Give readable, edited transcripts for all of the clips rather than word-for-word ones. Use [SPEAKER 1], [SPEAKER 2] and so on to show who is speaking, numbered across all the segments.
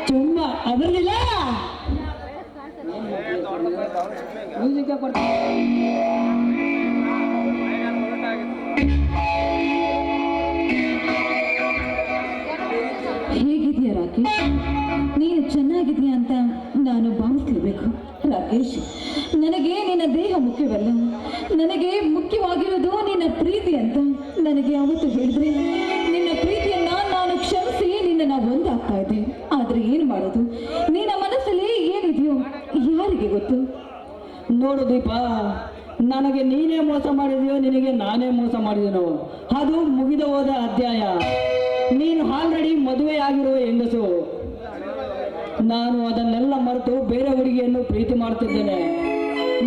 [SPEAKER 1] ಚುಮ್ಮ ಅದರಲ್ಲಿಲ್ಲ music
[SPEAKER 2] ಹೇಗಿದೆಯಾ Rakesh? ನೀನು ಚೆನ್ನಾಗಿದೆಯಾ ಅಂತ ನಾನು ಭಾವಿಸ್ಲೇಬೇಕು. ರಾಕೇಶ್, ನನಗೆ ನಿನ್ನ ದೇಹ ಮುಖ್ಯವಲ್ಲ, ನನಗೆ ಮುಖ್ಯವಾಗಿರೋದು ನಿನ್ನ ಪ್ರೀತಿ ಅಂತ ನನಗೆ ಯಾವತ್ತು ಹೇಳಿದ್ರೆ ನಿನ್ನ ಪ್ರೀತಿಯನ್ನ ನಾನು ಕ್ಷಮಿಸಿ ನಿನ್ನನ್ನು ಒಂದಾಗ್ತಾ ಇದ್ದೆ. ಆದ್ರೆ ಏನು ಮಾಡೋದು, ನಿನ್ನ ಮನಸ್ಸಲ್ಲಿ ಏನಿದೆಯೋ ಯಾರಿಗೆ ಗೊತ್ತು?
[SPEAKER 1] ನೋಡು ದೀಪ, ನನಗೆ ನೀನೇ ಮೋಸ ಮಾಡಿದೆಯೋ ನಿನಗೆ ನಾನೇ ಮೋಸ ಮಾಡಿದೆನೋ ಅದು ಮುಗಿದ ಹೋದ ಅಧ್ಯಾಯ. ನೀನು ಆಲ್ರೆಡಿ ಮದುವೆ ಆಗಿರುವ ಹೆಂಗಸು. ನಾನು ಅದನ್ನೆಲ್ಲ ಮರೆತು ಬೇರೆ ಹುಡುಗಿಯನ್ನು ಪ್ರೀತಿ ಮಾಡ್ತಿದ್ದೇನೆ.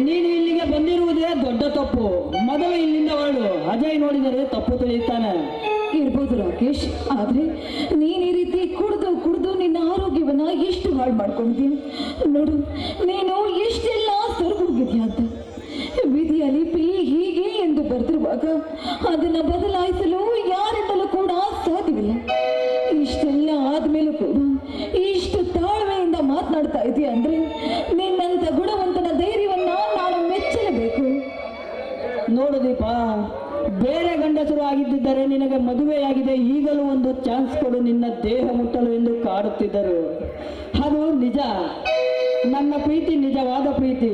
[SPEAKER 1] ನೀನು ಇಲ್ಲಿಗೆ ಬಂದಿರುವುದೇ ದೊಡ್ಡ ತಪ್ಪು. ಮೊದಲು ಇಲ್ಲಿಂದ ಹೊರಡು. ಅಜಯ್ ನೋಡಿದರೆ ತಪ್ಪು ತಿಳಿಯುತ್ತಾನೆ.
[SPEAKER 2] ಇರ್ಬೋದು ರಾಕೇಶ್, ಆದ್ರೆ ನೀನ್ ಈ ರೀತಿ ಕುಡಿದು ನಿನ್ನ ಆರೋಗ್ಯವನ್ನ ಎಷ್ಟು ಹಾಳು ಮಾಡ್ಕೊಂಡಿದ್ಯಾ ನೋಡು. ನೀನು ಎಷ್ಟೆಲ್ಲ ಸೊರಗೋಗಿದ್ಯಾ ಅಂತ. ವಿಧಿಯಲ್ಲಿ ಪಿ ಹೀಗೆ ಎಂದು ಬರೆದಿರುವಾಗ ಅದನ್ನ ಬದಲಾಯಿಸಲು ಯಾರಿಂದಲೂ ಕೂಡ ಸಾಧ್ಯವಿಲ್ಲ. ಇಷ್ಟೆಲ್ಲ ಆದ್ಮೇಲೂ ಕೂಡ ಇಷ್ಟು ತಾಳ್ಮೆಯಿಂದ ಮಾತನಾಡ್ತಾ ಇದೆಯಾ ಅಂದ್ರೆ ನಿನ್ನಂತ ಗುಣವಂತನ ಧೈರ್ಯವನ್ನ ನಾನು ಮೆಚ್ಚಲೇಬೇಕು.
[SPEAKER 1] ನೋಡು ದೀಪ, ಬೇರೆ ಗಂಡಸರು ಆಗಿದ್ದರೆ ನಿನಗೆ ಮದುವೆಯಾಗಿದೆ, ಈಗಲೂ ಒಂದು ಚಾನ್ಸ್ ಕೊಡು, ನಿನ್ನ ದೇಹ ಮುಟ್ಟಲು ಎಂದು ಕಾಡುತ್ತಿದ್ದರು. ಅದು ನಿಜ. ನನ್ನ ಪ್ರೀತಿ ನಿಜವಾದ ಪ್ರೀತಿ.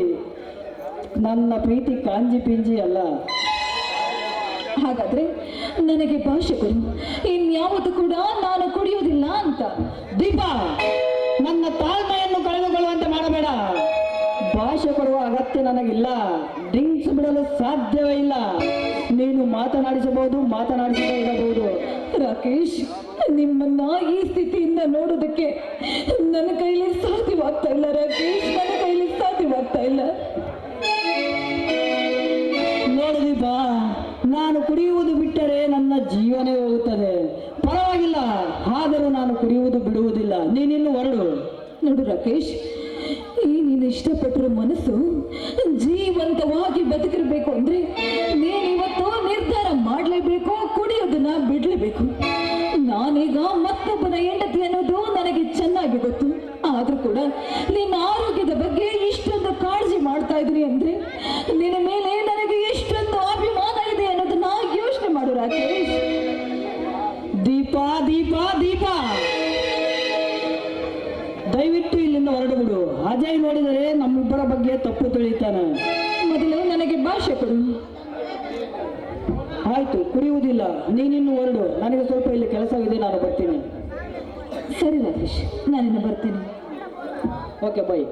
[SPEAKER 1] ನನ್ನ ಪ್ರೀತಿ ಕಾಂಜಿ ಪಿಂಜಿ ಅಲ್ಲ.
[SPEAKER 2] ಹಾಗಾದ್ರೆ ನನಗೆ ಭಾಷೆ ಕೊಡು, ಇನ್ಯಾವುದು ಕೂಡ ನಾನು ಕುಡಿಯೋದಿಲ್ಲ ಅಂತ.
[SPEAKER 1] ದೀಪ, ನನ್ನ ತಾಳ್ಮೆಯನ್ನು ಕಳೆದುಕೊಳ್ಳುವಂತೆ ಮಾಡಬೇಡ. ಭಾಷೆ ಕೊಡುವ ಅಗತ್ಯ ನನಗಿಲ್ಲ. ಡ್ರಿಂಕ್ಸ್ ಬಿಡಲು ಸಾಧ್ಯವೇ ಇಲ್ಲ. ನೀನು ಮಾತನಾಡಿಸಬಹುದು, ಮಾತನಾಡಿಸದೇ ಇರಬಹುದು.
[SPEAKER 2] ರಾಕೇಶ್, ನಿಮ್ಮನ್ನ ಈ ಸ್ಥಿತಿಯಿಂದ ನೋಡೋದಕ್ಕೆ ನನ್ನ ಕೈಲಿ ಸಾಧ್ಯವಾಗ್ತಾ ಇಲ್ಲ. ರಾಕೇಶ್, ನನ್ನ ಕೈಲಿ ಸಾಧ್ಯವಾಗ್ತಾ ಇಲ್ಲ.
[SPEAKER 1] ನೋಡು ದೀಪ, ನಾನು ಕುಡಿಯುವುದು ಬಿಟ್ಟರೆ ನನ್ನ ಜೀವನೇ ಹೋಗುತ್ತದೆ. ಪರವಾಗಿಲ್ಲ, ಆದರೂ ನಾನು ಕುಡಿಯುವುದು ಬಿಡುವುದಿಲ್ಲ. ನೀನಿನ್ನು ಹೊರಡು.
[SPEAKER 2] ನೋಡು ರಾಕೇಶ್, ಈ ನೀನು ಇಷ್ಟಪಟ್ಟಿರೋ ಮನಸ್ಸು ಜೀವಂತವಾಗಿ ಬದುಕಿರ್ಬೇಕು ಅಂದ್ರೆ ನೀನಿವತ್ತು ನಿರ್ಧಾರ ಮಾಡಲೇಬೇಕು, ಕುಡಿಯೋದನ್ನ ಬಿಡ್ಲೇಬೇಕು. ನಾನೀಗ ಮತ್ತೊಬ್ಬನ ಹೆಂಡತಿ ಅನ್ನೋದು ನನಗೆ ಚೆನ್ನಾಗಿ ಗೊತ್ತು. ಆದ್ರೂ ಕೂಡ ನಿನ್ನ ಆರೋಗ್ಯದ ಬಗ್ಗೆ ಇಷ್ಟೊಂದು ಕಾಳಜಿ ಮಾಡ್ತಾ ಇದ್ದೀನಿ ಅಂದ್ರೆ ನಿನ್ನ ಮೇಲೆ ನನಗೆ ಎಷ್ಟೊಂದು ಅಭಿಮಾನ ಇದೆ ಅನ್ನೋದನ್ನ ಯೋಚನೆ ಮಾಡು ರಾಕೇಶ್.
[SPEAKER 1] ದೀಪ ದೀಪ ದೀಪ, ದಯವಿಟ್ಟು ಇಲ್ಲಿಂದ ಹೊರಡು ಬಿಡು. ಅಜಯ್ ನೋಡಿದರೆ ನಮ್ಮಿಬ್ಬರ ಬಗ್ಗೆ ತಪ್ಪು ತಿಳಿಯುತ್ತಾನೆ.
[SPEAKER 2] ಮೊದಲು ನನಗೆ ಭಾಷೆ ಕೊಡು.
[SPEAKER 1] ಆಯ್ತು, ಕುಡಿಯುವುದಿಲ್ಲ. ನೀನಿನ್ನು ಹೊರಡು. ನನಗೆ ಸ್ವಲ್ಪ ಇಲ್ಲಿ ಕೆಲಸವಿದೆ, ನಾನು ಬರ್ತೀನಿ.
[SPEAKER 2] ಸರಿ ರಾಕೇಶ್, ನಾನಿನ್ನು ಬರ್ತೀನಿ.
[SPEAKER 1] ಓಕೆ, ಬಾಯ್.